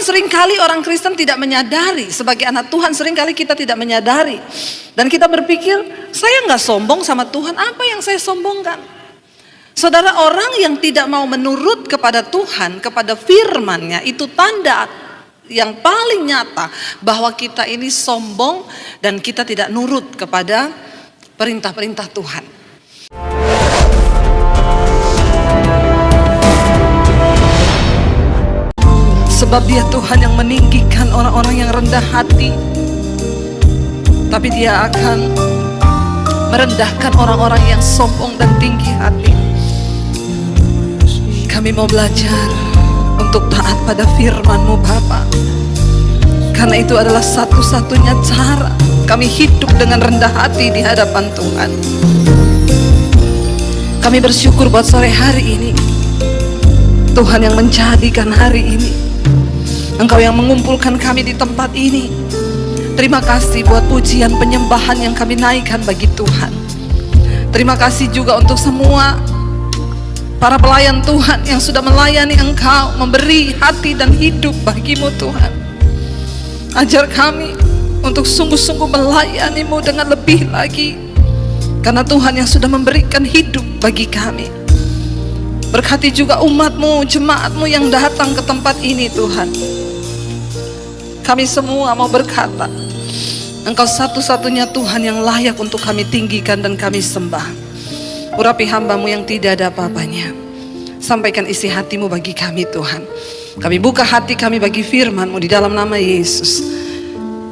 seringkali orang Kristen tidak menyadari, sebagai anak Tuhan seringkali kita tidak menyadari. Dan kita berpikir, saya nggak sombong sama Tuhan, apa yang saya sombongkan? Saudara, orang yang tidak mau menurut kepada Tuhan, kepada firman-Nya, itu tanda yang paling nyata bahwa kita ini sombong dan kita tidak nurut kepada perintah-perintah Tuhan. Sebab Dia Tuhan yang meninggikan orang-orang yang rendah hati, tapi Dia akan merendahkan orang-orang yang sombong dan tinggi hati. Kami mau belajar untuk taat pada firman-Mu Bapa, karena itu adalah satu-satunya cara kami hidup dengan rendah hati di hadapan Tuhan. Kami bersyukur buat sore hari ini, Tuhan yang menjadikan hari ini, Engkau yang mengumpulkan kami di tempat ini. Terima kasih buat pujian penyembahan yang kami naikkan bagi Tuhan. Terima kasih juga untuk semua para pelayan Tuhan yang sudah melayani Engkau, memberi hati dan hidup bagi-Mu Tuhan. Ajar kami untuk sungguh-sungguh melayani-Mu dengan lebih lagi, karena Tuhan yang sudah memberikan hidup bagi kami. Berkati juga umat-Mu, jemaat-Mu yang datang ke tempat ini Tuhan. Kami semua mau berkata, Engkau satu-satunya Tuhan yang layak untuk kami tinggikan dan kami sembah. Urapi hamba-Mu yang tidak ada apa-apanya. Sampaikan isi hati-Mu bagi kami Tuhan. Kami buka hati kami bagi firman-Mu di dalam nama Yesus.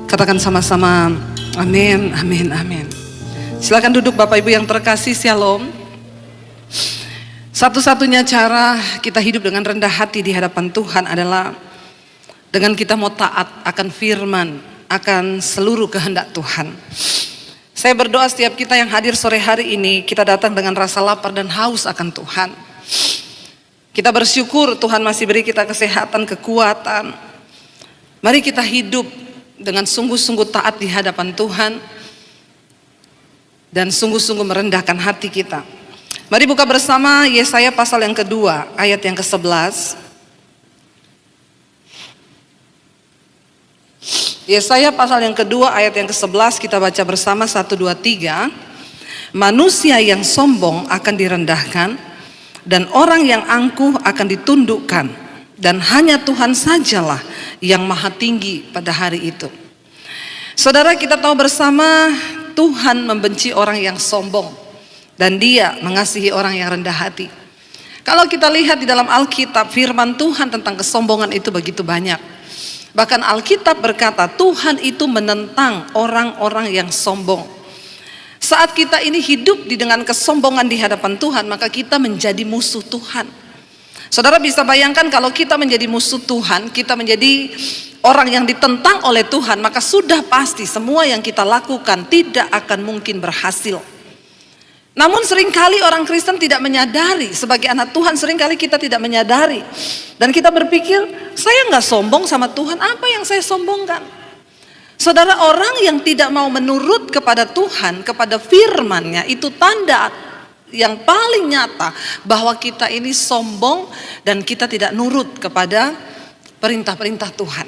Katakan sama-sama, amin, amin, amin. Silakan duduk Bapak Ibu yang terkasih, shalom. Satu-satunya cara kita hidup dengan rendah hati di hadapan Tuhan adalah dengan kita mau taat akan firman, akan seluruh kehendak Tuhan. Saya berdoa setiap kita yang hadir sore hari ini, kita datang dengan rasa lapar dan haus akan Tuhan. Kita bersyukur Tuhan masih beri kita kesehatan, kekuatan. Mari kita hidup dengan sungguh-sungguh taat di hadapan Tuhan dan sungguh-sungguh merendahkan hati kita. Mari buka bersama Yesaya pasal yang kedua, ayat yang ke-11. Yesaya pasal yang kedua ayat yang ke-11, kita baca bersama 1, 2, 3. Manusia yang sombong akan direndahkan dan orang yang angkuh akan ditundukkan, dan hanya Tuhan sajalah yang maha tinggi pada hari itu. Saudara, kita tahu bersama Tuhan membenci orang yang sombong dan Dia mengasihi orang yang rendah hati. Kalau kita lihat di dalam Alkitab, firman Tuhan tentang kesombongan itu begitu banyak. Bahkan Alkitab berkata Tuhan itu menentang orang-orang yang sombong. Saat kita ini hidup dengan kesombongan di hadapan Tuhan, maka kita menjadi musuh Tuhan. Saudara bisa bayangkan kalau kita menjadi musuh Tuhan, kita menjadi orang yang ditentang oleh Tuhan, maka sudah pasti semua yang kita lakukan tidak akan mungkin berhasil. Namun seringkali orang Kristen tidak menyadari, sebagai anak Tuhan seringkali kita tidak menyadari. Dan kita berpikir, saya nggak sombong sama Tuhan, apa yang saya sombongkan? Saudara, orang yang tidak mau menurut kepada Tuhan, kepada firman-Nya, itu tanda yang paling nyata bahwa kita ini sombong dan kita tidak nurut kepada perintah-perintah Tuhan.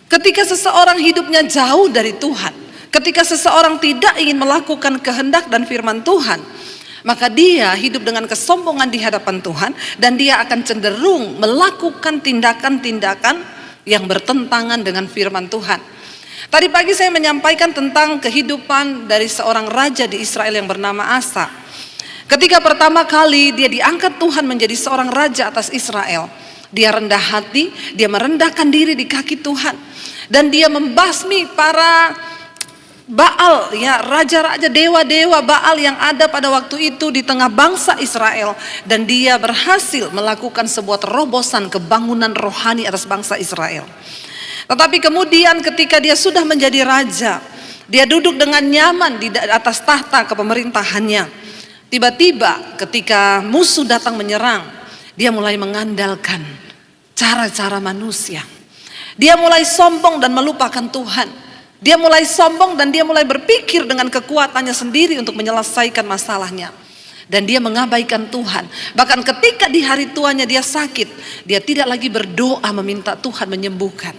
Ketika seseorang hidupnya jauh dari Tuhan, ketika seseorang tidak ingin melakukan kehendak dan firman Tuhan, maka dia hidup dengan kesombongan di hadapan Tuhan, dan dia akan cenderung melakukan tindakan-tindakan yang bertentangan dengan firman Tuhan. Tadi pagi saya menyampaikan tentang kehidupan dari seorang raja di Israel yang bernama Asa. Ketika pertama kali dia diangkat Tuhan menjadi seorang raja atas Israel, dia rendah hati, dia merendahkan diri di kaki Tuhan, dan dia membasmi para Baal, ya, raja-raja, dewa-dewa Baal yang ada pada waktu itu di tengah bangsa Israel. Dan dia berhasil melakukan sebuah terobosan kebangunan rohani atas bangsa Israel. Tetapi kemudian ketika dia sudah menjadi raja, dia duduk dengan nyaman di atas tahta kepemerintahannya. Tiba-tiba ketika musuh datang menyerang, dia mulai mengandalkan cara-cara manusia. Dia mulai sombong dan melupakan Tuhan. Dia mulai sombong dan dia mulai berpikir dengan kekuatannya sendiri untuk menyelesaikan masalahnya. Dan dia mengabaikan Tuhan. Bahkan ketika di hari tuanya dia sakit, dia tidak lagi berdoa meminta Tuhan menyembuhkan.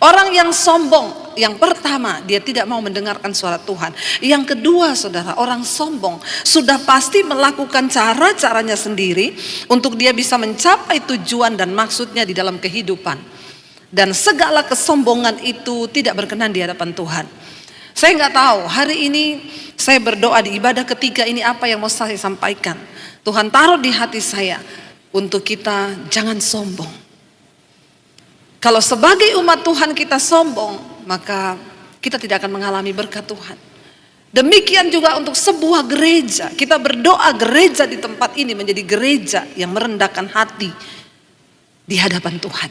Orang yang sombong, yang pertama dia tidak mau mendengarkan suara Tuhan. Yang kedua saudara, orang sombong sudah pasti melakukan cara-caranya sendiri untuk dia bisa mencapai tujuan dan maksudnya di dalam kehidupan. Dan segala kesombongan itu tidak berkenan di hadapan Tuhan. Saya nggak tahu hari ini saya berdoa di ibadah ketiga ini apa yang mau saya sampaikan. Tuhan taruh di hati saya untuk kita jangan sombong. Kalau sebagai umat Tuhan kita sombong, maka kita tidak akan mengalami berkat Tuhan. Demikian juga untuk sebuah gereja. Kita berdoa gereja di tempat ini menjadi gereja yang merendahkan hati di hadapan Tuhan.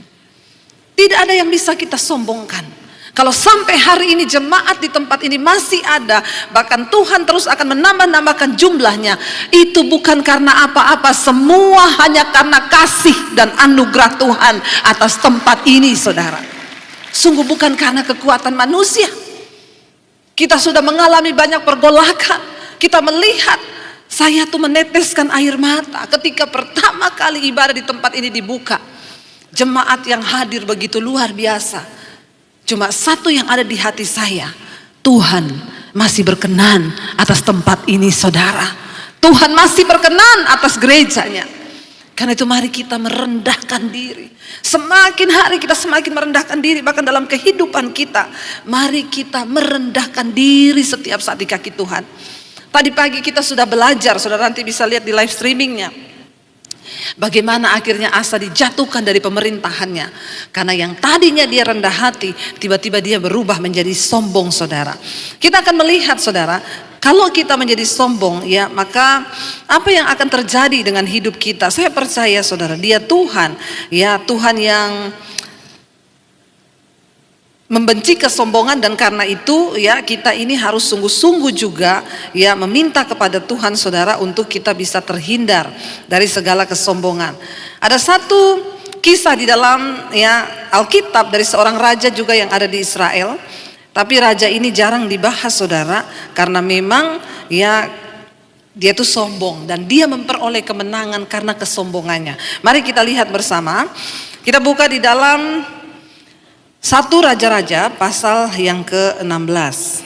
Tidak ada yang bisa kita sombongkan. Kalau sampai hari ini jemaat di tempat ini masih ada, bahkan Tuhan terus akan menambah-nambahkan jumlahnya, itu bukan karena apa-apa, semua hanya karena kasih dan anugerah Tuhan atas tempat ini saudara. Sungguh bukan karena kekuatan manusia. Kita sudah mengalami banyak pergolakan. Kita melihat, saya tuh meneteskan air mata ketika pertama kali ibadah di tempat ini dibuka. Jemaat yang hadir begitu luar biasa. Cuma satu yang ada di hati saya, Tuhan masih berkenan atas tempat ini saudara. Tuhan masih berkenan atas gerejanya. Karena itu mari kita merendahkan diri. Semakin hari kita semakin merendahkan diri, bahkan dalam kehidupan kita. Mari kita merendahkan diri setiap saat di kaki Tuhan. Tadi pagi kita sudah belajar, saudara nanti bisa lihat di live streamingnya. Bagaimana akhirnya Asa dijatuhkan dari pemerintahannya. Karena yang tadinya dia rendah hati, tiba-tiba dia berubah menjadi sombong saudara. Kita akan melihat saudara, kalau kita menjadi sombong ya, maka apa yang akan terjadi dengan hidup kita? Saya percaya saudara, dia Tuhan, ya Tuhan yang membenci kesombongan, dan karena itu ya kita ini harus sungguh-sungguh juga ya meminta kepada Tuhan saudara untuk kita bisa terhindar dari segala kesombongan. Ada satu kisah di dalam ya Alkitab dari seorang raja juga yang ada di Israel, tapi raja ini jarang dibahas saudara karena memang ya dia itu sombong dan dia memperoleh kemenangan karena kesombongannya. Mari kita lihat bersama. Kita buka di dalam 1 Raja-Raja pasal yang ke-16.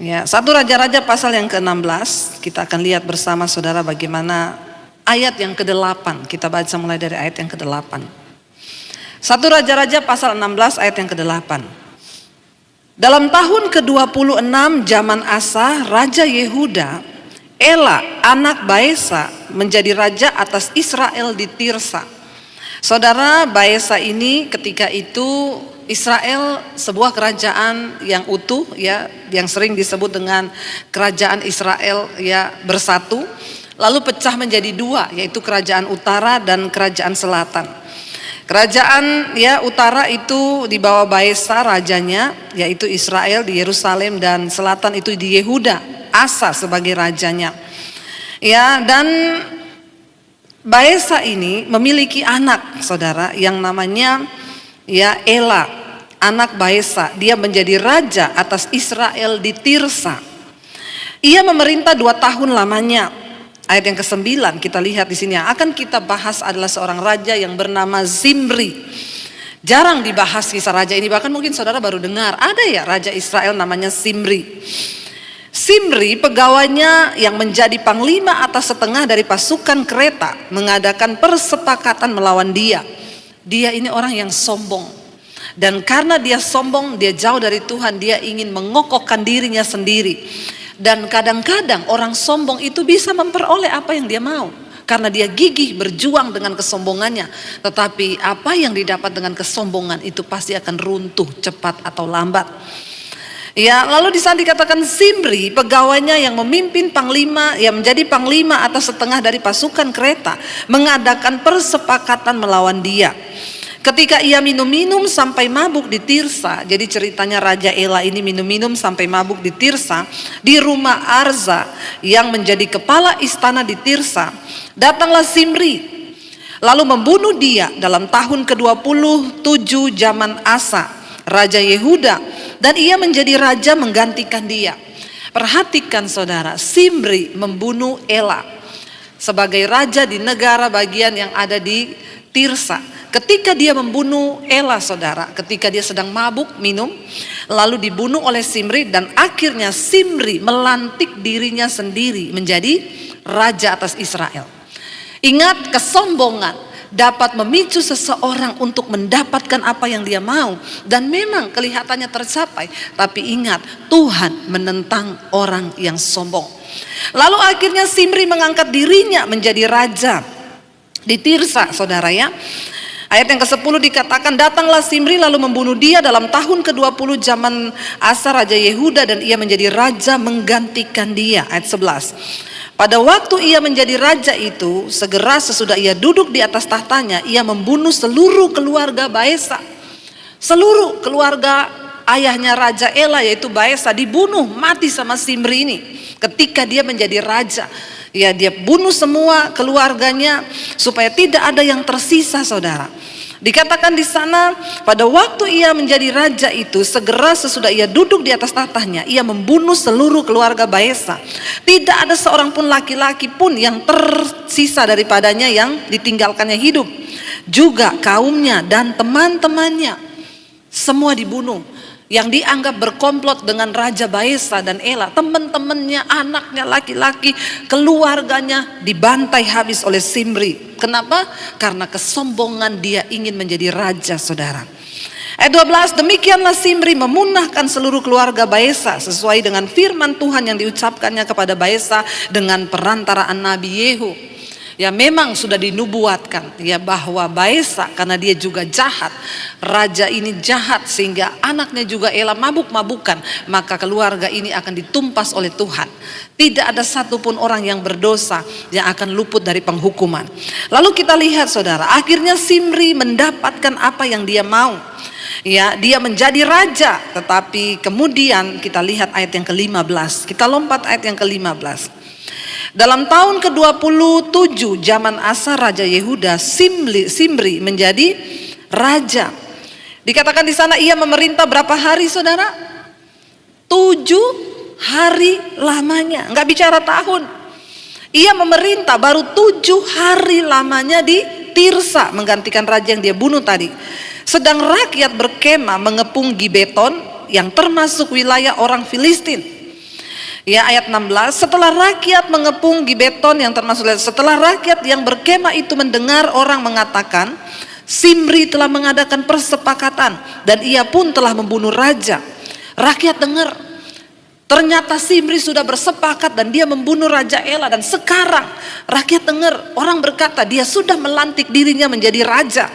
Ya, 1 Raja-Raja pasal yang ke-16, kita akan lihat bersama saudara bagaimana ayat yang ke-8. Kita baca mulai dari ayat yang ke-8. 1 Raja-Raja pasal 16 ayat yang ke-8. Dalam tahun ke-26 zaman Asa, Raja Yehuda, Ela anak Baesa menjadi raja atas Israel di Tirsa. Saudara, Baesa ini ketika itu Israel sebuah kerajaan yang utuh ya, yang sering disebut dengan kerajaan Israel ya bersatu, lalu pecah menjadi dua, yaitu kerajaan utara dan kerajaan selatan. Kerajaan ya utara itu di bawah Baesa rajanya, yaitu Israel di Yerusalem, dan selatan itu di Yehuda, Asa sebagai rajanya. Ya, dan Baesa ini memiliki anak saudara yang namanya ya Ela, anak Baesa. Dia menjadi raja atas Israel di Tirsa. Ia memerintah 2 tahun lamanya. Ayat yang ke-9 kita lihat di sini, yang akan kita bahas adalah seorang raja yang bernama Zimri. Jarang dibahas kisah raja ini, bahkan mungkin saudara baru dengar ada ya raja Israel namanya Zimri. Zimri pegawainya yang menjadi panglima atas setengah dari pasukan kereta mengadakan persepakatan melawan dia. Dia ini orang yang sombong, dan karena dia sombong, dia jauh dari Tuhan, dia ingin mengokohkan dirinya sendiri. Dan kadang-kadang orang sombong itu bisa memperoleh apa yang dia mau karena dia gigih berjuang dengan kesombongannya. Tetapi apa yang didapat dengan kesombongan itu pasti akan runtuh cepat atau lambat. Ya, lalu di sana dikatakan Zimri pegawainya yang memimpin panglima, yang menjadi panglima atas setengah dari pasukan kereta mengadakan persepakatan melawan dia. Ketika ia minum-minum sampai mabuk di Tirsa, jadi ceritanya Raja Ela ini minum-minum sampai mabuk di Tirsa, di rumah Arza yang menjadi kepala istana di Tirsa, datanglah Zimri lalu membunuh dia dalam tahun ke-27 zaman Asa, Raja Yehuda, dan ia menjadi raja menggantikan dia. Perhatikan saudara, Simri membunuh Ela sebagai raja di negara bagian yang ada di Tirsa. Ketika dia membunuh Ela saudara, ketika dia sedang mabuk minum, lalu dibunuh oleh Simri, dan akhirnya Simri melantik dirinya sendiri menjadi raja atas Israel. Ingat, kesombongan dapat memicu seseorang untuk mendapatkan apa yang dia mau, dan memang kelihatannya tercapai. Tapi ingat, Tuhan menentang orang yang sombong. Lalu akhirnya Simri mengangkat dirinya menjadi raja di Tirsa saudara ya. Ayat yang ke-10 dikatakan, datanglah Simri lalu membunuh dia dalam tahun ke-20 zaman Asa Raja Yehuda, dan ia menjadi raja menggantikan dia. Ayat 11. Pada waktu ia menjadi raja itu, segera sesudah ia duduk di atas tahtanya, ia membunuh seluruh keluarga Baesa. Seluruh keluarga ayahnya Raja Ela yaitu Baesa dibunuh mati sama Simri ini ketika dia menjadi raja. Ya, dia bunuh semua keluarganya supaya tidak ada yang tersisa saudara. Dikatakan di sana, pada waktu ia menjadi raja itu, segera sesudah ia duduk di atas tahtanya, ia membunuh seluruh keluarga Baesa. Tidak ada seorang pun laki-laki pun yang tersisa daripadanya yang ditinggalkannya hidup. Juga kaumnya dan teman-temannya semua dibunuh. Yang dianggap berkomplot dengan Raja Baesa dan Ela, teman-temannya, anaknya laki-laki, keluarganya dibantai habis oleh Simri. Kenapa? Karena kesombongan dia ingin menjadi raja saudara. Ayat 12, demikianlah Simri memunahkan seluruh keluarga Baesa sesuai dengan firman Tuhan yang diucapkannya kepada Baesa dengan perantaraan Nabi Yehu. Ya, memang sudah dinubuatkan ya bahwa Baesa, karena dia juga jahat, raja ini jahat sehingga anaknya juga Ela mabuk-mabukan, maka keluarga ini akan ditumpas oleh Tuhan. Tidak ada satupun orang yang berdosa yang akan luput dari penghukuman. Lalu kita lihat saudara, akhirnya Simri mendapatkan apa yang dia mau. Ya, dia menjadi raja, tetapi kemudian kita lihat ayat yang ke-15. Kita lompat ayat yang ke-15. Dalam tahun ke-27 zaman Asa Raja Yehuda, Simri menjadi raja. Dikatakan di sana ia memerintah berapa hari saudara? 7 hari lamanya, nggak bicara tahun. Ia memerintah baru 7 hari lamanya di Tirsa menggantikan raja yang dia bunuh tadi. Sedang rakyat berkemah mengepung Gibeton yang termasuk wilayah orang Filistin. Ya, ayat 16, setelah rakyat mengepung Gibeton yang termasuk, setelah rakyat yang berkemah itu mendengar orang mengatakan Simri telah mengadakan persepakatan dan ia pun telah membunuh raja. Rakyat dengar, ternyata Simri sudah bersepakat dan dia membunuh Raja Ela, dan sekarang rakyat dengar orang berkata dia sudah melantik dirinya menjadi raja.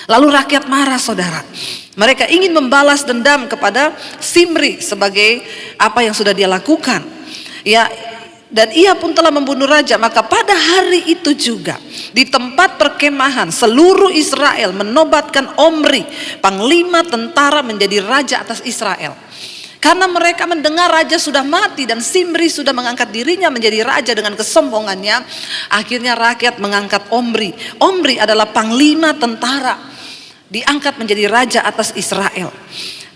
Lalu rakyat marah saudara. Mereka ingin membalas dendam kepada Simri sebagai apa yang sudah dia lakukan. Ya, dan ia pun telah membunuh raja. Maka pada hari itu juga di tempat perkemahan seluruh Israel menobatkan Omri, panglima tentara, menjadi raja atas Israel. Karena mereka mendengar raja sudah mati dan Simri sudah mengangkat dirinya menjadi raja dengan kesombongannya, akhirnya rakyat mengangkat Omri. Omri adalah panglima tentara, diangkat menjadi raja atas Israel.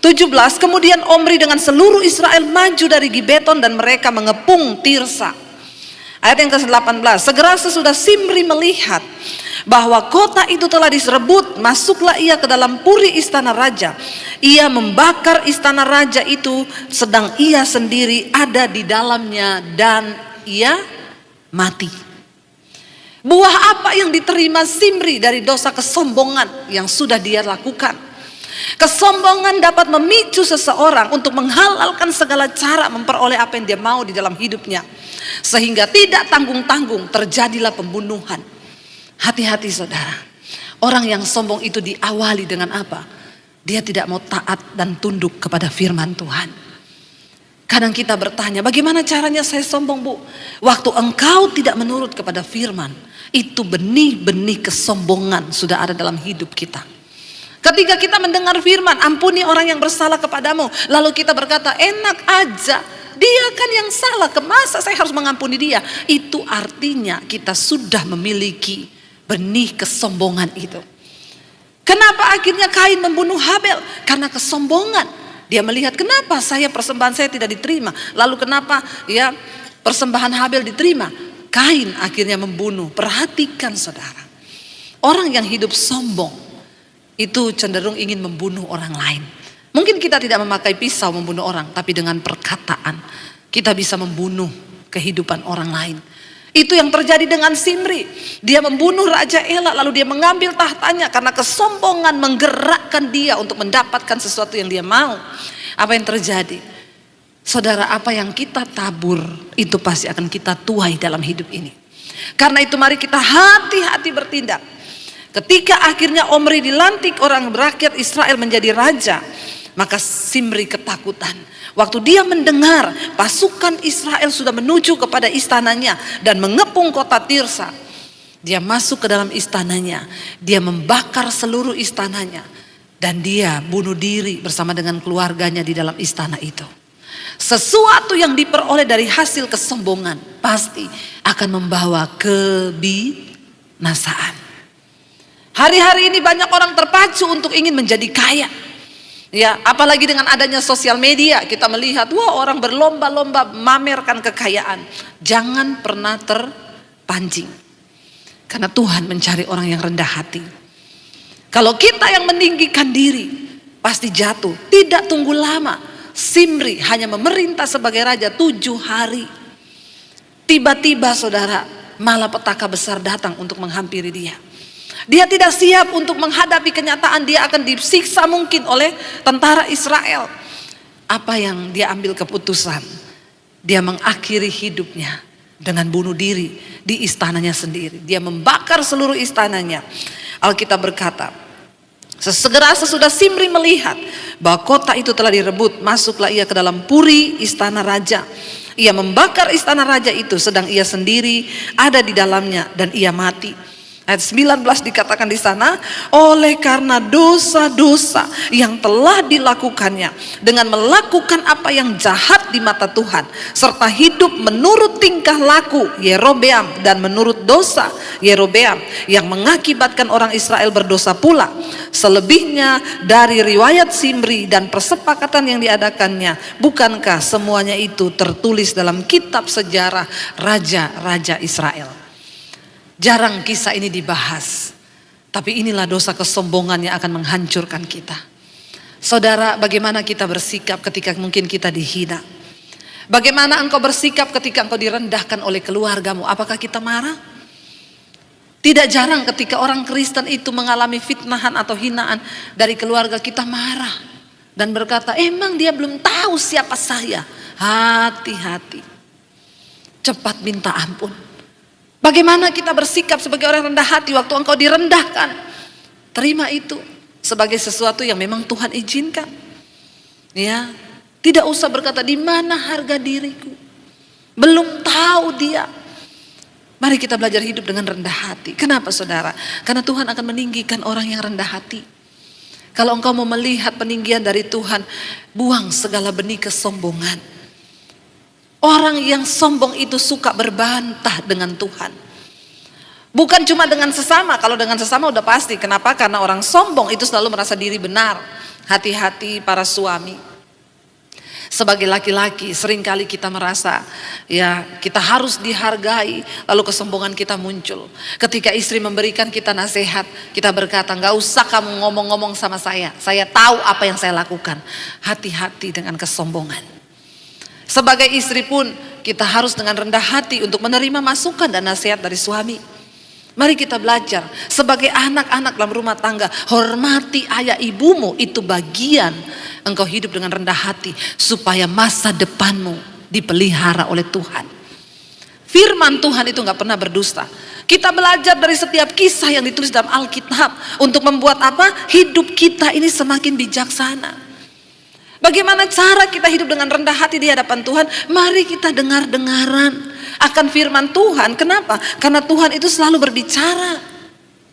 17, kemudian Omri dengan seluruh Israel maju dari Gibeton dan mereka mengepung Tirsa. Ayat yang ke-18, segera sesudah Simri melihat bahwa kota itu telah diserebut, masuklah ia ke dalam puri istana raja. Ia membakar istana raja itu sedang ia sendiri ada di dalamnya dan ia mati. Buah apa yang diterima Simri dari dosa kesombongan yang sudah dia lakukan? Kesombongan dapat memicu seseorang untuk menghalalkan segala cara memperoleh apa yang dia mau di dalam hidupnya, sehingga tidak tanggung-tanggung terjadilah pembunuhan. Hati-hati saudara, orang yang sombong itu diawali dengan apa? Dia tidak mau taat dan tunduk kepada firman Tuhan. Kadang kita bertanya, bagaimana caranya saya sombong bu? Waktu engkau tidak menurut kepada firman, itu benih-benih kesombongan sudah ada dalam hidup kita. Ketika kita mendengar firman, ampuni orang yang bersalah kepadamu, lalu kita berkata, enak aja, dia kan yang salah, kemasa saya harus mengampuni dia? Itu artinya kita sudah memiliki benih kesombongan itu. Kenapa akhirnya Kain membunuh Habel? Karena kesombongan. Dia melihat kenapa persembahan saya tidak diterima. Lalu kenapa ya persembahan Habel diterima. Kain akhirnya membunuh. Perhatikan saudara. Orang yang hidup sombong itu cenderung ingin membunuh orang lain. Mungkin kita tidak memakai pisau membunuh orang, tapi dengan perkataan kita bisa membunuh kehidupan orang lain. Itu yang terjadi dengan Simri. Dia membunuh Raja Ela, lalu dia mengambil tahtanya karena kesombongan menggerakkan dia untuk mendapatkan sesuatu yang dia mau. Apa yang terjadi? Saudara, apa yang kita tabur itu pasti akan kita tuai dalam hidup ini. Karena itu mari kita hati-hati bertindak. Ketika akhirnya Omri dilantik orang rakyat Israel menjadi raja, maka Simri ketakutan. Waktu dia mendengar pasukan Israel sudah menuju kepada istananya dan mengepung kota Tirsa, dia masuk ke dalam istananya, dia membakar seluruh istananya, dan dia bunuh diri bersama dengan keluarganya di dalam istana itu. Sesuatu yang diperoleh dari hasil kesombongan pasti akan membawa kebinasaan. Hari-hari ini banyak orang terpacu untuk ingin menjadi kaya. Ya, apalagi dengan adanya sosial media, kita melihat orang berlomba-lomba memamerkan kekayaan. Jangan pernah terpancing. Karena Tuhan mencari orang yang rendah hati. Kalau kita yang meninggikan diri, pasti jatuh. Tidak tunggu lama. Simri hanya memerintah sebagai raja 7 hari. Tiba-tiba saudara, malapetaka besar datang untuk menghampiri dia. Dia tidak siap untuk menghadapi kenyataan dia akan disiksa mungkin oleh tentara Israel. Apa yang dia ambil keputusan? Dia mengakhiri hidupnya dengan bunuh diri di istananya sendiri. Dia membakar seluruh istananya. Alkitab berkata, sesegera sesudah Simri melihat bahwa kota itu telah direbut, masuklah ia ke dalam puri istana raja. Ia membakar istana raja itu, sedang ia sendiri ada di dalamnya, dan ia mati. Ayat 19 dikatakan di sana, oleh karena dosa-dosa yang telah dilakukannya dengan melakukan apa yang jahat di mata Tuhan, serta hidup menurut tingkah laku Yerobeam dan menurut dosa Yerobeam yang mengakibatkan orang Israel berdosa pula. Selebihnya dari riwayat Simri dan persepakatan yang diadakannya, bukankah semuanya itu tertulis dalam kitab sejarah raja-raja Israel? Jarang kisah ini dibahas, tapi inilah dosa kesombongan yang akan menghancurkan kita. Saudara, bagaimana kita bersikap ketika mungkin kita dihina? Bagaimana engkau bersikap ketika engkau direndahkan oleh keluargamu? Apakah kita marah? Tidak jarang ketika orang Kristen itu mengalami fitnahan atau hinaan dari keluarga, kita marah dan berkata, emang dia belum tahu siapa saya? Hati-hati, cepat minta ampun. Bagaimana kita bersikap sebagai orang rendah hati waktu engkau direndahkan? Terima itu sebagai sesuatu yang memang Tuhan izinkan. Ya, tidak usah berkata di mana harga diriku. Belum tahu dia. Mari kita belajar hidup dengan rendah hati. Kenapa saudara? Karena Tuhan akan meninggikan orang yang rendah hati. Kalau engkau mau melihat peninggian dari Tuhan, buang segala benih kesombongan. Orang yang sombong itu suka berbantah dengan Tuhan. Bukan cuma dengan sesama. Kalau dengan sesama udah pasti. Kenapa? Karena orang sombong itu selalu merasa diri benar. Hati-hati para suami. Sebagai laki-laki seringkali kita merasa ya kita harus dihargai, lalu kesombongan kita muncul. Ketika istri memberikan kita nasihat, kita berkata, gak usah kamu ngomong-ngomong sama saya tahu apa yang saya lakukan. Hati-hati dengan kesombongan. Sebagai istri pun kita harus dengan rendah hati untuk menerima masukan dan nasihat dari suami. Mari kita belajar sebagai anak-anak dalam rumah tangga, hormati ayah ibumu, itu bagian engkau hidup dengan rendah hati supaya masa depanmu dipelihara oleh Tuhan. Firman Tuhan itu gak pernah berdusta. Kita belajar dari setiap kisah yang ditulis dalam Alkitab untuk membuat apa? Hidup kita ini semakin bijaksana. Bagaimana cara kita hidup dengan rendah hati di hadapan Tuhan? Mari kita dengar-dengaran akan firman Tuhan. Kenapa? Karena Tuhan itu selalu berbicara.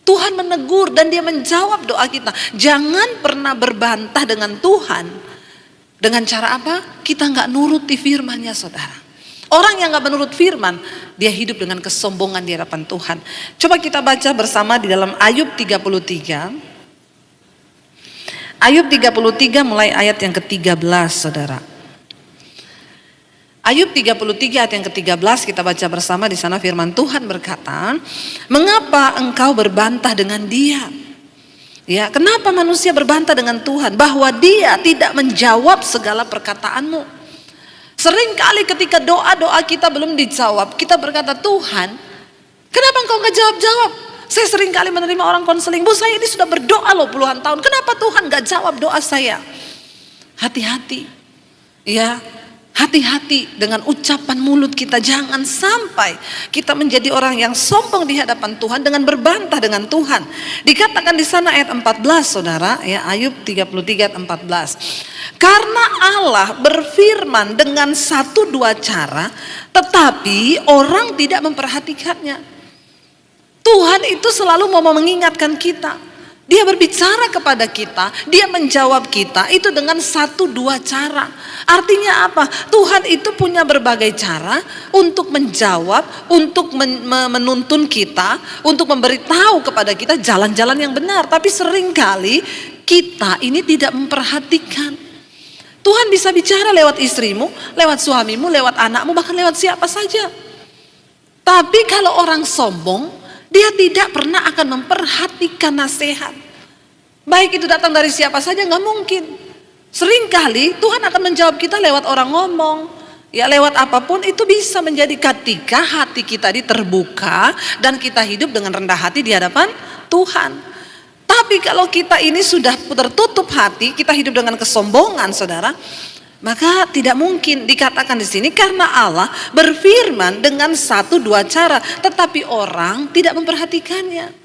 Tuhan menegur dan dia menjawab doa kita. Jangan pernah berbantah dengan Tuhan. Dengan cara apa? Kita gak nuruti firman-Nya saudara. Orang yang gak menurut firman, dia hidup dengan kesombongan di hadapan Tuhan. Coba kita baca bersama di dalam Ayub 33. Ayub 33 mulai ayat yang ke-13, saudara. Ayub 33 ayat yang ke-13 kita baca bersama. Di sana firman Tuhan berkata, "Mengapa engkau berbantah dengan dia?" Ya, kenapa manusia berbantah dengan Tuhan? Bahwa dia tidak menjawab segala perkataanmu. Seringkali ketika doa-doa kita belum dijawab, kita berkata, "Tuhan, kenapa engkau gak jawab-jawab?" Saya seringkali menerima orang konseling, "Bu, saya ini sudah berdoa loh puluhan tahun, kenapa Tuhan gak jawab doa saya?" Hati-hati, ya, hati-hati dengan ucapan mulut kita. Jangan sampai kita menjadi orang yang sombong di hadapan Tuhan dengan berbantah dengan Tuhan. Dikatakan di sana ayat 14, saudara, ya, Ayub 33 ayat 14. "Karena Allah berfirman dengan satu dua cara, tetapi orang tidak memperhatikannya." Tuhan itu selalu mau mengingatkan kita. Dia berbicara kepada kita, dia menjawab kita itu dengan satu dua cara. Artinya apa? Tuhan itu punya berbagai cara untuk menjawab, untuk menuntun kita, untuk memberitahu kepada kita jalan-jalan yang benar. Tapi seringkali kita ini tidak memperhatikan. Tuhan bisa bicara lewat istrimu, lewat suamimu, lewat anakmu, bahkan lewat siapa saja. Tapi kalau orang sombong, dia tidak pernah akan memperhatikan nasihat. Baik itu datang dari siapa saja, nggak mungkin. Seringkali Tuhan akan menjawab kita lewat orang ngomong, ya lewat apapun. Itu bisa menjadi ketika hati kita terbuka dan kita hidup dengan rendah hati di hadapan Tuhan. Tapi kalau kita ini sudah tertutup hati, kita hidup dengan kesombongan, saudara, maka tidak mungkin. Dikatakan di sini karena Allah berfirman dengan satu dua cara, tetapi orang tidak memperhatikannya.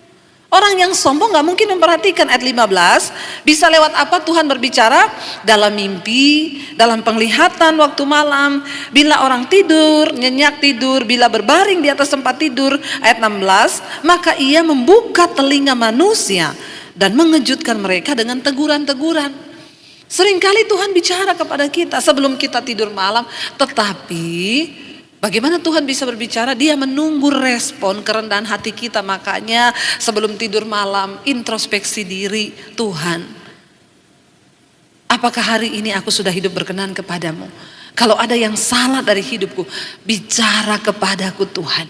Orang yang sombong gak mungkin memperhatikan. Ayat 15, bisa lewat apa Tuhan berbicara? Dalam mimpi, dalam penglihatan waktu malam, bila orang tidur, nyenyak tidur, bila berbaring di atas tempat tidur. Ayat 16, maka ia membuka telinga manusia dan mengejutkan mereka dengan teguran-teguran. Seringkali Tuhan bicara kepada kita sebelum kita tidur malam, tetapi bagaimana Tuhan bisa berbicara? Dia menunggu respon kerendahan hati kita. Makanya sebelum tidur malam, introspeksi diri. Tuhan, apakah hari ini aku sudah hidup berkenan kepadamu? Kalau ada yang salah dari hidupku, bicara kepadaku Tuhan.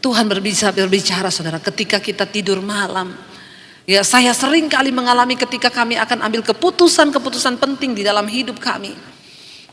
Tuhan berbicara, saudara, ketika kita tidur malam. Ya, saya sering kali mengalami ketika kami akan ambil keputusan-keputusan penting di dalam hidup kami.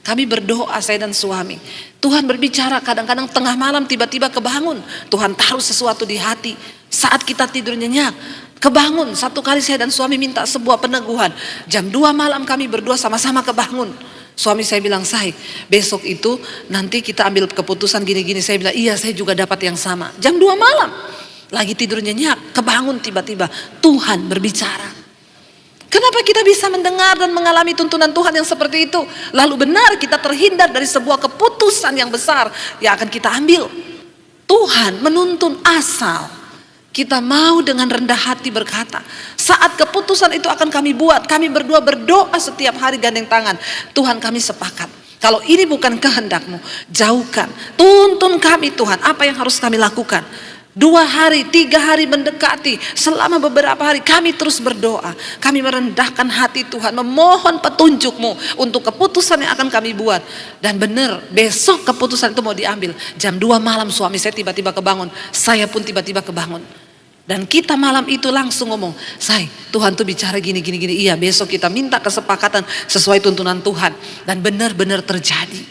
Kami berdoa, saya dan suami. Tuhan berbicara, kadang-kadang tengah malam tiba-tiba kebangun. Tuhan taruh sesuatu di hati. Saat kita tidur nyenyak, kebangun. Satu kali saya dan suami minta sebuah peneguhan. Jam 2 malam kami berdua sama-sama kebangun. Suami saya bilang, "Say, besok itu nanti kita ambil keputusan gini-gini." Saya bilang, "Iya, saya juga dapat yang sama." Jam 2 malam. Lagi tidur nyenyak, kebangun tiba-tiba Tuhan berbicara. Kenapa kita bisa mendengar dan mengalami tuntunan Tuhan yang seperti itu? Lalu benar kita terhindar dari sebuah keputusan yang besar yang akan kita ambil. Tuhan menuntun asal kita mau dengan rendah hati berkata, saat keputusan itu akan kami buat, kami berdua berdoa setiap hari gandeng tangan. Tuhan, kami sepakat. Kalau ini bukan kehendak-Mu, jauhkan. Tuntun kami Tuhan, apa yang harus kami lakukan. 2 hari, 3 hari mendekati, selama beberapa hari kami terus berdoa. Kami merendahkan hati Tuhan, memohon petunjuk-Mu untuk keputusan yang akan kami buat. Dan benar, besok keputusan itu mau diambil. Jam 2 malam suami saya tiba-tiba kebangun, saya pun tiba-tiba kebangun. Dan kita malam itu langsung ngomong, "Say, Tuhan tuh bicara gini. Iya, besok kita minta kesepakatan sesuai tuntunan Tuhan." Dan benar-benar terjadi.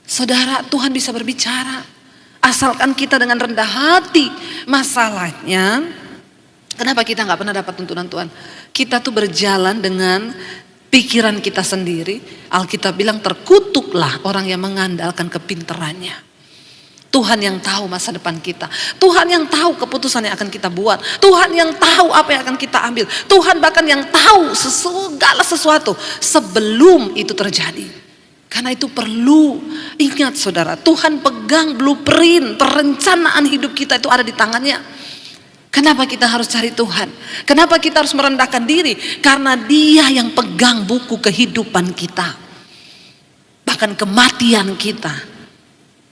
Saudara, Tuhan bisa berbicara asalkan kita dengan rendah hati. Masalahnya, kenapa kita gak pernah dapat tuntunan Tuhan? Kita tuh berjalan dengan pikiran kita sendiri. Alkitab bilang, terkutuklah orang yang mengandalkan kepintarannya. Tuhan yang tahu masa depan kita. Tuhan yang tahu keputusan yang akan kita buat. Tuhan yang tahu apa yang akan kita ambil. Tuhan bahkan yang tahu segala sesuatu sebelum itu terjadi. Karena itu perlu ingat, saudara, Tuhan pegang blueprint, perencanaan hidup kita itu ada di tangannya. Kenapa kita harus cari Tuhan? Kenapa kita harus merendahkan diri? Karena Dia yang pegang buku kehidupan kita. Bahkan kematian kita,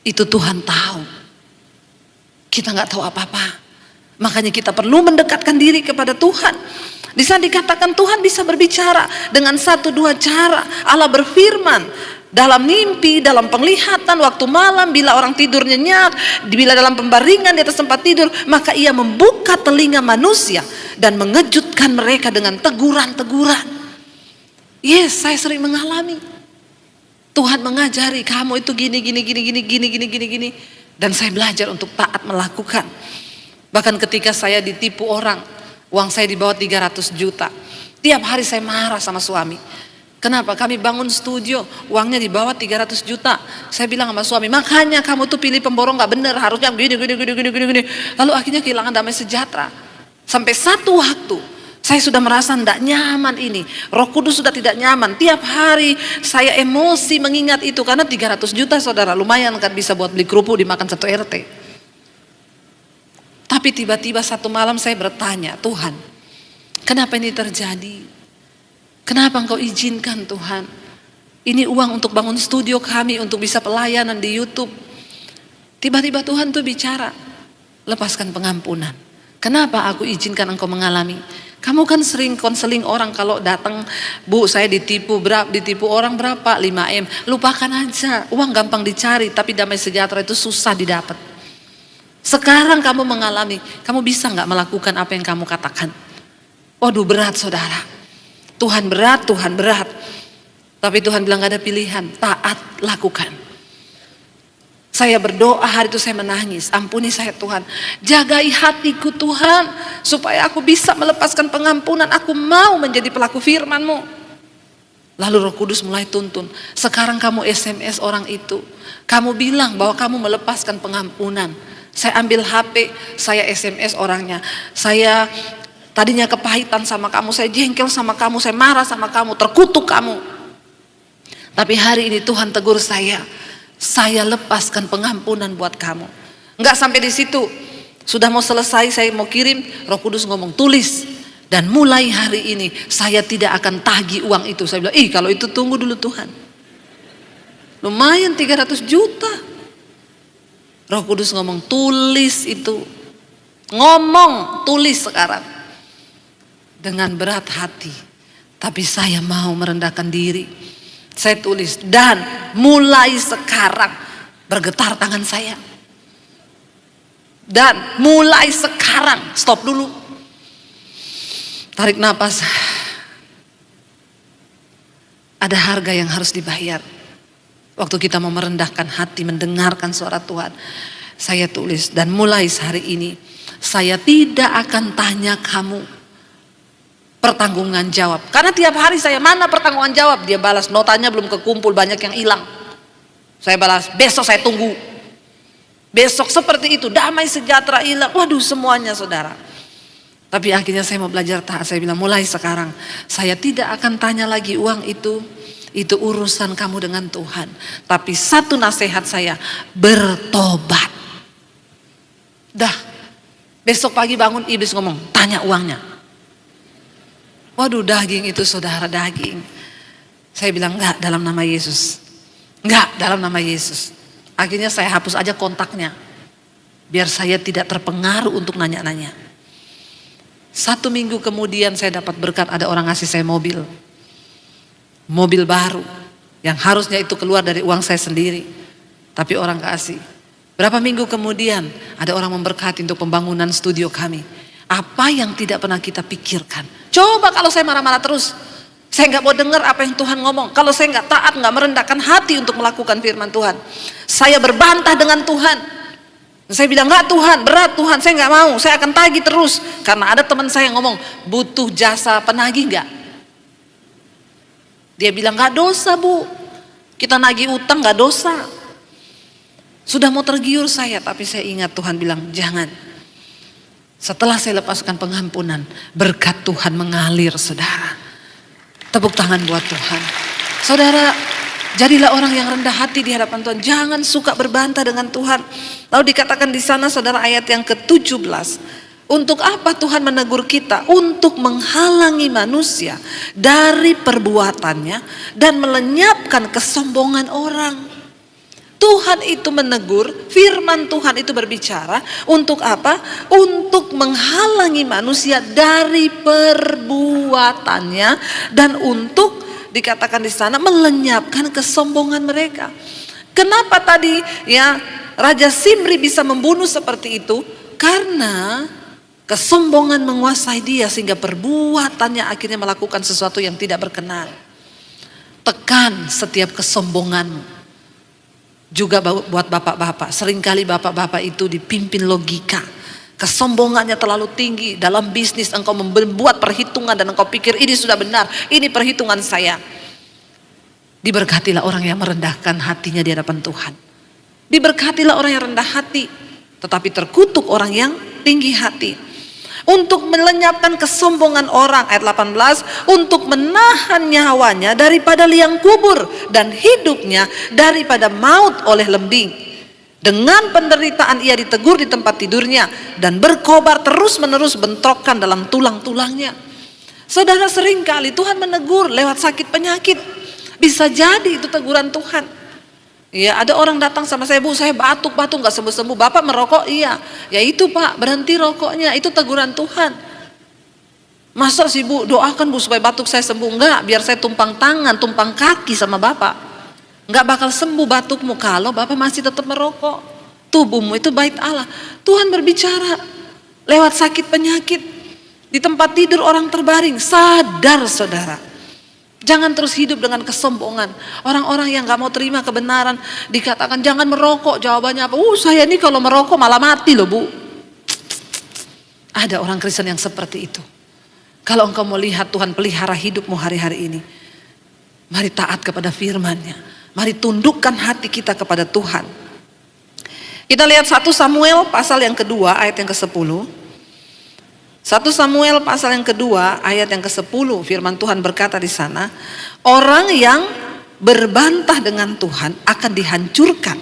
itu Tuhan tahu. Kita gak tahu apa-apa. Makanya kita perlu mendekatkan diri kepada Tuhan. Di sana dikatakan Tuhan bisa berbicara dengan satu dua cara. Allah berfirman dalam mimpi, dalam penglihatan, waktu malam, bila orang tidur nyenyak, bila dalam pembaringan di atas tempat tidur, maka ia membuka telinga manusia dan mengejutkan mereka dengan teguran-teguran. Yes, saya sering mengalami. Tuhan mengajari kamu itu gini. Dan saya belajar untuk taat melakukan. Bahkan ketika saya ditipu orang, uang saya di bawah 300 juta. Tiap hari saya marah sama suami. Kenapa? Kami bangun studio, uangnya di bawah 300 juta. Saya bilang sama suami, makanya kamu tuh pilih pemborong gak bener, harusnya gini. Lalu akhirnya kehilangan damai sejahtera. Sampai satu waktu, saya sudah merasa tidak nyaman ini. Roh Kudus sudah tidak nyaman. Tiap hari saya emosi mengingat itu. Karena 300 juta saudara, lumayan kan bisa buat beli kerupuk dimakan satu RT. Tapi tiba-tiba satu malam saya bertanya, Tuhan, kenapa ini terjadi? Kenapa Engkau izinkan Tuhan? Ini uang untuk bangun studio kami, untuk bisa pelayanan di YouTube. Tiba-tiba Tuhan tuh bicara, lepaskan pengampunan. Kenapa aku izinkan engkau mengalami? Kamu kan sering konseling orang kalau datang, Bu saya ditipu orang berapa? 5M. Lupakan aja, uang gampang dicari, tapi damai sejahtera itu susah didapat. Sekarang kamu mengalami, kamu bisa gak melakukan apa yang kamu katakan? Waduh berat saudara. Tuhan berat. Tapi Tuhan bilang gak ada pilihan, taat lakukan. Saya berdoa hari itu saya menangis, ampuni saya Tuhan. Jagai hatiku Tuhan, supaya aku bisa melepaskan pengampunan. Aku mau menjadi pelaku firman-Mu. Lalu Roh Kudus mulai tuntun. Sekarang kamu SMS orang itu. Kamu bilang bahwa kamu melepaskan pengampunan. Saya ambil HP, saya SMS orangnya. Saya tadinya kepahitan sama kamu, saya jengkel sama kamu, saya marah sama kamu, terkutuk kamu. Tapi hari ini Tuhan tegur saya lepaskan pengampunan buat kamu. Enggak sampai di situ. Sudah mau selesai, saya mau kirim, Roh Kudus ngomong tulis. Dan mulai hari ini saya tidak akan tagih uang itu. Saya bilang, kalau itu tunggu dulu Tuhan. Lumayan 300 juta. Roh Kudus ngomong tulis itu. Ngomong, tulis sekarang. Dengan berat hati. Tapi saya mau merendahkan diri. Saya tulis, dan mulai sekarang bergetar tangan saya. Dan mulai sekarang, stop dulu. Tarik nafas. Ada harga yang harus dibayar. Waktu kita mau merendahkan hati, mendengarkan suara Tuhan. Saya tulis, dan mulai hari ini, saya tidak akan tanya kamu pertanggungan jawab. Karena tiap hari saya, mana pertanggungan jawab? Dia balas, notanya belum kekumpul, banyak yang hilang. Saya balas, besok saya tunggu. Besok seperti itu, damai sejahtera hilang. Waduh semuanya saudara. Tapi akhirnya saya mau belajar taat. Saya bilang mulai sekarang, saya tidak akan tanya lagi uang itu urusan kamu dengan Tuhan. Tapi satu nasihat saya, bertobat. Dah, besok pagi bangun iblis ngomong, tanya uangnya. Waduh daging itu saudara, daging. Saya bilang enggak dalam nama Yesus. Enggak dalam nama Yesus. Akhirnya saya hapus aja kontaknya. Biar saya tidak terpengaruh untuk nanya-nanya. 1 minggu kemudian saya dapat berkat, ada orang ngasih saya mobil. Mobil baru. Yang harusnya itu keluar dari uang saya sendiri. Tapi orang kasih. Berapa minggu kemudian ada orang memberkati untuk pembangunan studio kami. Apa yang tidak pernah kita pikirkan. Coba kalau saya marah-marah terus. Saya gak mau dengar apa yang Tuhan ngomong. Kalau saya gak taat, gak merendahkan hati untuk melakukan firman Tuhan. Saya berbantah dengan Tuhan. Saya bilang, enggak Tuhan, berat Tuhan, saya gak mau. Saya akan tagih terus. Karena ada teman saya yang ngomong, butuh jasa penagih gak? Dia bilang, gak dosa Bu. Kita nagih utang gak dosa. Sudah mau tergiur saya, tapi saya ingat Tuhan bilang, jangan. Setelah saya lepaskan pengampunan, berkat Tuhan mengalir saudara. Tepuk tangan buat Tuhan. Saudara, jadilah orang yang rendah hati di hadapan Tuhan. Jangan suka berbantah dengan Tuhan. Lalu dikatakan di sana saudara ayat yang ke-17. Untuk apa Tuhan menegur kita? Untuk menghalangi manusia dari perbuatannya dan melenyapkan kesombongan orang. Tuhan itu menegur, firman Tuhan itu berbicara untuk apa? Untuk menghalangi manusia dari perbuatannya dan untuk dikatakan di sana melenyapkan kesombongan mereka. Kenapa tadi ya Raja Simri bisa membunuh seperti itu? Karena kesombongan menguasai dia sehingga perbuatannya akhirnya melakukan sesuatu yang tidak berkenan. Tekan setiap kesombonganmu. Juga buat bapak-bapak, seringkali bapak-bapak itu dipimpin logika. Kesombongannya terlalu tinggi. Dalam bisnis engkau membuat perhitungan dan engkau pikir ini sudah benar, ini perhitungan saya. Diberkatilah orang yang merendahkan hatinya di hadapan Tuhan. Diberkatilah orang yang rendah hati, tetapi terkutuk orang yang tinggi hati. Untuk melenyapkan kesombongan orang, ayat 18, untuk menahan nyawanya daripada liang kubur dan hidupnya daripada maut oleh lembing. Dengan penderitaan ia ditegur di tempat tidurnya dan berkobar terus menerus bentrokan dalam tulang-tulangnya. Saudara, seringkali Tuhan menegur lewat sakit penyakit. Bisa jadi itu teguran Tuhan. Ya, ada orang datang sama saya, Bu, saya batuk-batuk nggak sembuh-sembuh. Bapak merokok? Iya. Ya itu Pak, berhenti rokoknya. Itu teguran Tuhan. Masa sih Bu, doakan Bu supaya batuk saya sembuh? Enggak, biar saya tumpang tangan, tumpang kaki sama Bapak. Enggak bakal sembuh batukmu kalau Bapak masih tetap merokok. Tubuhmu itu bait Allah. Tuhan berbicara lewat sakit penyakit. Di tempat tidur orang terbaring. Sadar saudara. Jangan terus hidup dengan kesombongan. Orang-orang yang gak mau terima kebenaran dikatakan jangan merokok. Jawabannya apa? Saya ini kalau merokok malah mati loh Bu. Ada orang Kristen yang seperti itu. Kalau engkau mau lihat Tuhan pelihara hidupmu hari-hari ini, mari taat kepada firman-Nya. Mari tundukkan hati kita kepada Tuhan. Kita lihat 1 Samuel pasal yang kedua ayat yang ke-10. 1 Samuel pasal yang kedua ayat yang ke-10, firman Tuhan berkata di sana, orang yang berbantah dengan Tuhan akan dihancurkan.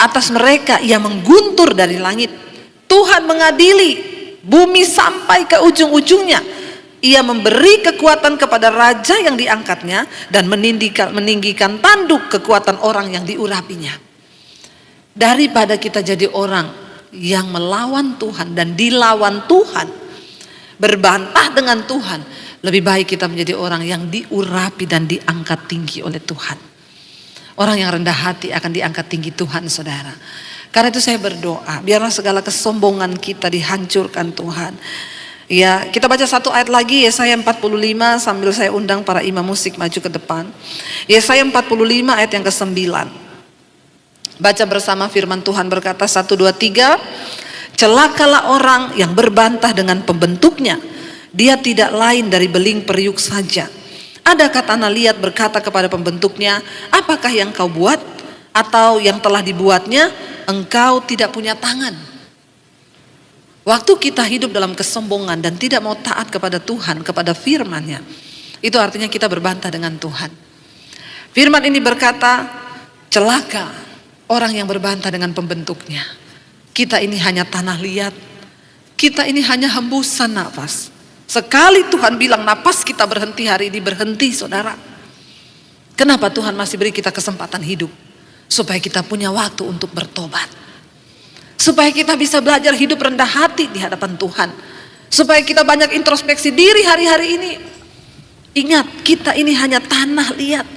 Atas mereka ia mengguntur dari langit. Tuhan mengadili bumi sampai ke ujung-ujungnya. Ia memberi kekuatan kepada raja yang diangkatnya dan meninggikan tanduk kekuatan orang yang diurapinya. Daripada kita jadi orang yang melawan Tuhan dan dilawan Tuhan, berbantah dengan Tuhan, lebih baik kita menjadi orang yang diurapi dan diangkat tinggi oleh Tuhan. Orang yang rendah hati akan diangkat tinggi Tuhan, saudara. Karena itu saya berdoa, biarlah segala kesombongan kita dihancurkan Tuhan. Ya, kita baca satu ayat lagi, Yesaya 45, sambil saya undang para imam musik maju ke depan. Yesaya 45 ayat yang ke-9. Baca bersama, firman Tuhan berkata 1, 2, 3. Celakalah orang yang berbantah dengan pembentuknya. Dia tidak lain dari beling periuk saja. Adakah tanah liat berkata kepada pembentuknya, apakah yang kau buat? Atau yang telah dibuatnya, engkau tidak punya tangan. Waktu kita hidup dalam kesombongan dan tidak mau taat kepada Tuhan, kepada firman-Nya, itu artinya kita berbantah dengan Tuhan. Firman ini berkata, celaka orang yang berbantah dengan pembentuknya. Kita ini hanya tanah liat. Kita ini hanya hembusan nafas. Sekali Tuhan bilang napas kita berhenti hari ini, berhenti saudara. Kenapa Tuhan masih beri kita kesempatan hidup? Supaya kita punya waktu untuk bertobat. Supaya kita bisa belajar hidup rendah hati di hadapan Tuhan. Supaya kita banyak introspeksi diri hari-hari ini. Ingat, kita ini hanya tanah liat.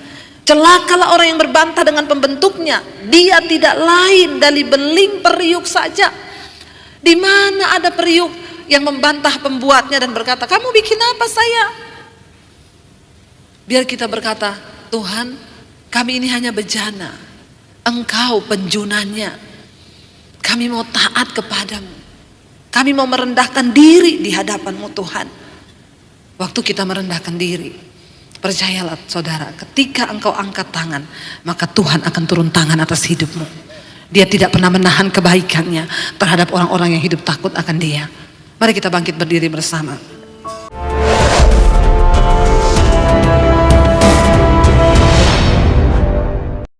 Celakalah orang yang berbantah dengan pembentuknya. Dia tidak lain dari beling periuk saja. Di mana ada periuk yang membantah pembuatnya dan berkata, kamu bikin apa saya? Biar kita berkata, Tuhan, kami ini hanya bejana. Engkau penjunanya. Kami mau taat kepadamu. Kami mau merendahkan diri di hadapan-Mu Tuhan. Waktu kita merendahkan diri, percayalah saudara, ketika engkau angkat tangan, maka Tuhan akan turun tangan atas hidupmu. Dia tidak pernah menahan kebaikannya terhadap orang-orang yang hidup takut akan Dia. Mari kita bangkit berdiri bersama.